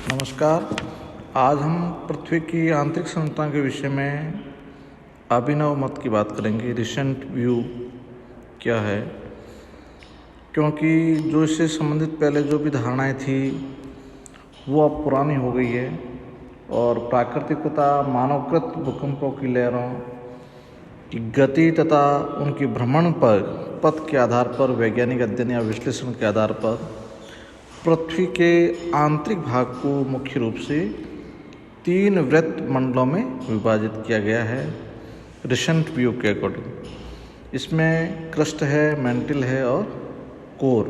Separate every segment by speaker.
Speaker 1: नमस्कार। आज हम पृथ्वी की आंतरिक संरचना के विषय में अभिनव मत की बात करेंगे। रिसेंट व्यू क्या है, क्योंकि जो इससे संबंधित पहले जो भी धारणाएं थी वो अब पुरानी हो गई है और प्राकृतिक तथा मानवकृत भूकंपों की लहरों की गति तथा उनकी भ्रमण पर पथ के आधार पर वैज्ञानिक अध्ययन या विश्लेषण के आधार पर पृथ्वी के आंतरिक भाग को मुख्य रूप से 3 वृत्त मंडलों में विभाजित किया गया है रिसेंट व्यू के अकॉर्डिंग। इसमें क्रस्ट है, मेंटल है और कोर,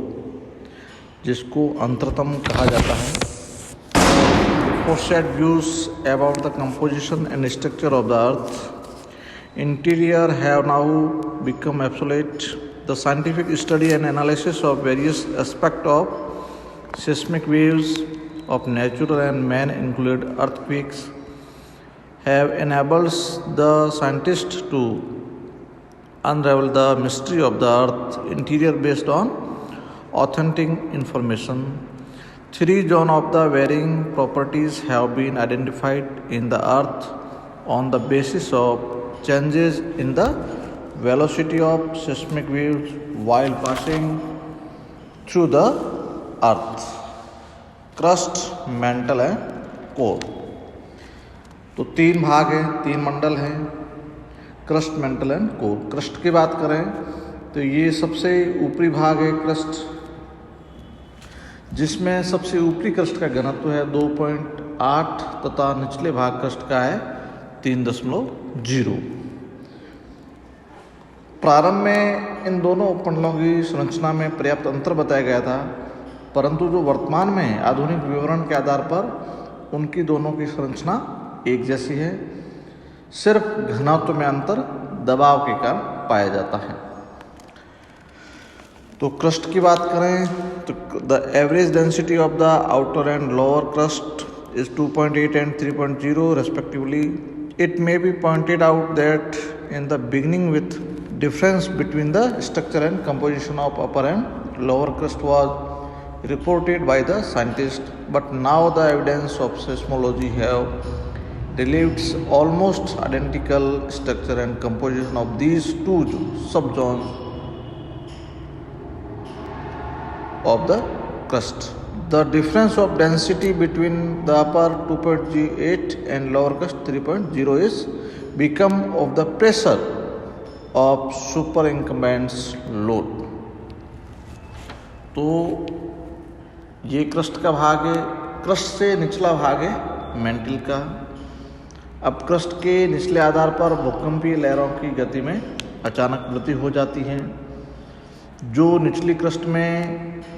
Speaker 1: जिसको अंतरतम कहा जाता है। Foreshadowed views about the composition and structure of the earth interior have now become absolute. The scientific study and analysis of various aspect of seismic waves of natural and man-included earthquakes have enabled the scientists to unravel the mystery of the earth interior based on authentic information. 3 zones of the varying properties have been identified in the earth on the basis of changes in the velocity of seismic waves while passing through the earth, crust, mental है, core. तो 3 भाग हैं, 3 मंडल हैं, crust, mental and core. Crust की बात करें तो ये सबसे ऊपरी भाग है क्रस्ट, जिसमें सबसे ऊपरी क्रस्ट का घनत्व है 2.8 तथा निचले भाग क्रस्ट का है 3.0। प्रारंभ में इन दोनों उपमंडलों की संरचना में पर्याप्त अंतर बताया गया था, परंतु जो वर्तमान में आधुनिक विवरण के आधार पर उनकी दोनों की संरचना एक जैसी है। सिर्फ घनत्व में अंतर दबाव के कारण पाया जाता है। तो क्रस्ट की बात करें तो the average density of the outer and lower crust is 2.8 and 3.0 respectively. It may be pointed out that in the beginning with difference between the structure and composition of upper and lower crust was reported by the scientists, but now the evidence of seismology have revealed almost identical structure and composition of these 2 subzones of the crust. The difference of density between the upper 2.8 and lower crust 3.0 is become of the pressure of superincumbent load. तो ये crust का भाग है। Crust से निचला भाग है mental का। अब क्रस्ट के निचले आधार पर भूकंपीय लहरों की गति में अचानक वृद्धि हो जाती है। जो निचली क्रस्ट में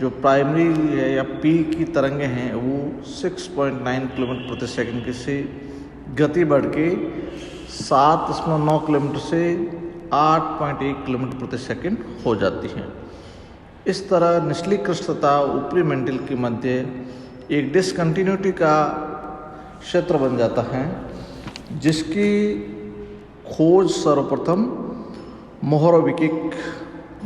Speaker 1: जो प्राइमरी है या पी की तरंगें हैं वो 6.9 किलोमीटर प्रति सेकंड की से गति बढ़ के 7.9 किलोमीटर से 8.1 किलोमीटर प्रति सेकंड हो जाती है। इस तरह निचली क्रस्ट तथा ऊपरी मेंटल के मध्य एक डिसकंटिन्यूटी का क्षेत्र बन जाता है, जिसकी खोज सर्वप्रथम मोहरोविकिक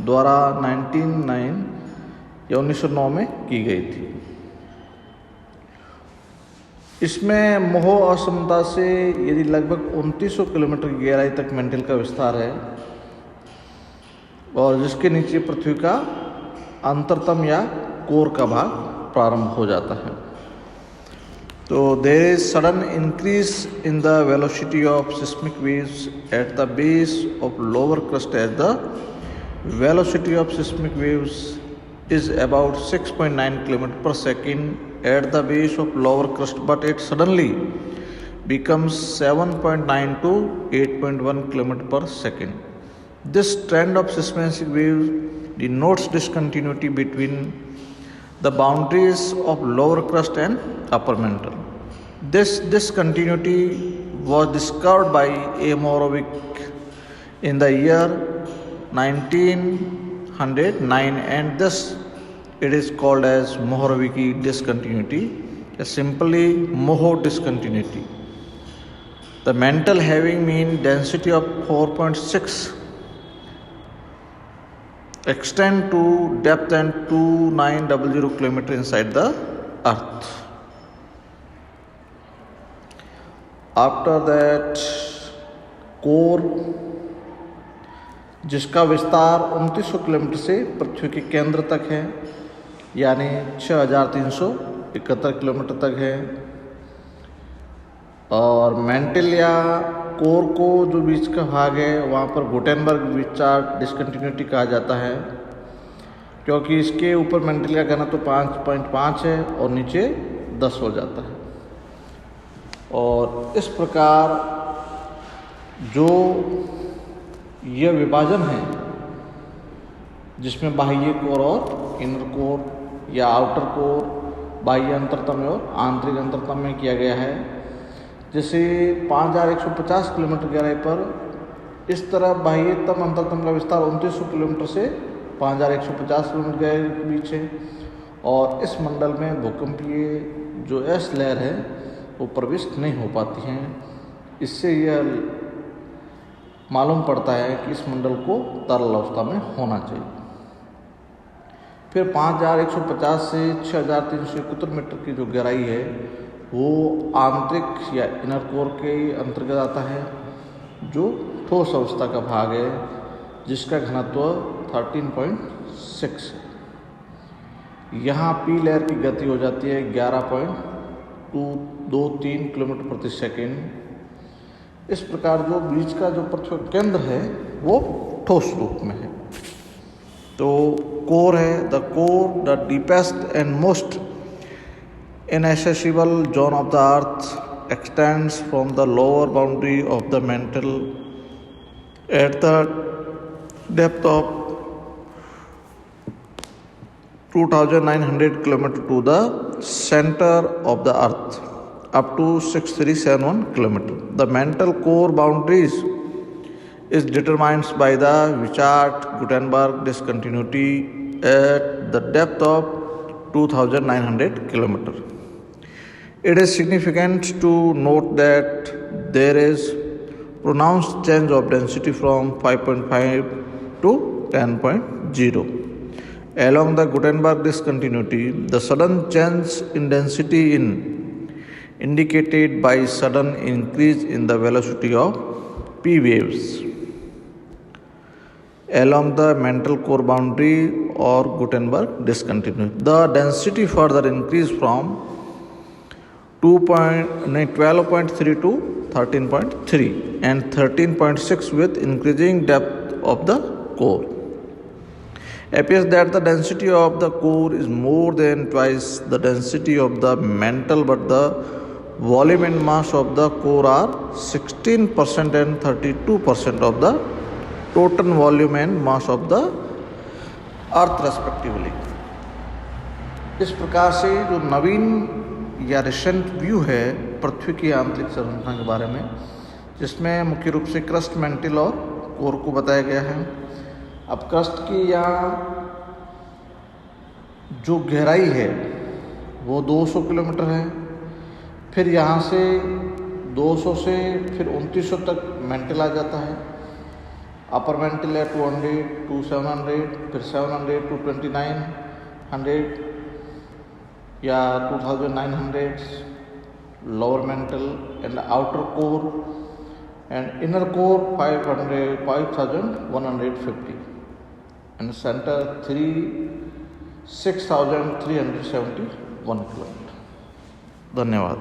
Speaker 1: द्वारा 1909 में की गई थी। इसमें मोह असमता से यदि लगभग 2900 किलोमीटर की गहराई तक मेंटल का विस्तार है और जिसके नीचे पृथ्वी का अंतरतम या कोर का भाग प्रारंभ हो जाता है। तो there is sudden increase in the velocity of seismic waves at the base of lower crust at the velocity of seismic waves is about 6.9 kilometre per second at the base of lower crust, but it suddenly becomes 7.9 to 8.1 kilometer per second. This trend of seismic waves denotes discontinuity between the boundaries of lower crust and upper mantle. This discontinuity was discovered by A. Moravec in the year 1909, and thus it is called as Moravecki discontinuity, simply Moho discontinuity. The mantle having mean density of 4.6 extend to depth and 2900 km inside the earth. After that core, जिसका विस्तार 2900 kilometre से पृथ्वी के केंद्र तक है, यानी 6371 kilometre तक है। और मेंटल या कोर को जो बीच का भाग है वहाँ पर गुटेनबर्ग विचार्ड डिस्कंटिन्यूटी कहा जाता है, क्योंकि इसके ऊपर मेंटल का घनत्व 5.5 है और नीचे 10 हो जाता है। और इस प्रकार जो यह विभाजन है जिसमें बाह्य कोर और इनर कोर या आउटर कोर, बाह्य अंतरतम और आंतरिक अंतरतम में किया गया है। जैसे 5150 किलोमीटर गहराई पर इस तरह बाह्यतम अंतरतम का विस्तार 2900 किलोमीटर से 5150 किलोमीटर गहराई के बीच है। और इस मंडल में भूकंपीय जो एस लहर है वो प्रविष्ट नहीं हो पाती हैं। इससे यह मालूम पड़ता है कि इस मंडल को तरल अवस्था में होना चाहिए। फिर 5150 से 6371 मीटर की जो गहराई है वो आंतरिक या इनर कोर के अंतर्गत आता है, जो ठोस अवस्था का भाग है, जिसका घनत्व 13.6 है। यहाँ पी लहर की गति हो जाती है 11.223 किलोमीटर प्रति सेकेंड। इस प्रकार जो बीच का जो पृथ्वी केंद्र है वो ठोस रूप में है। तो कोर है, the core the deepest and most inaccessible zone of the earth extends from the lower boundary of the mantle at the depth of 2900 km to the center of the earth up to 6371 km. The mantle core boundaries is determined by the Wishart-Gutenberg discontinuity at the depth of 2900 km. It is significant to note that there is pronounced change of density from 5.5 to 10.0. Along the Gutenberg discontinuity, the sudden change in density indicated by sudden increase in the velocity of P waves along the mantle core boundary or Gutenberg discontinuity. The density further increased from 12.3 to 13.3 and 13.6 with increasing depth of the core. Appears that the density of the core is more than twice the density of the mantle, but the volume and mass of the core are 16% and 32% of the total volume and mass of the earth respectively. इस प्रकार से जो नवीन या recent view है पृथ्वी की आंतरिक संरचना के बारे में, जिसमें मुख्य रूप से क्रस्ट, मेंटल और कोर को बताया गया है। अब क्रस्ट की यहाँ जो गहराई है वो 200 किलोमीटर है। फिर यहाँ से 200 से फिर 2900 तक मेंटल आ जाता है। अपर मेंटल है 200 to 700, फिर 700 to 2900 या 2900 lower mantle and outer core and inner core 5150 and center 6371 kilometre. धन्यवाद।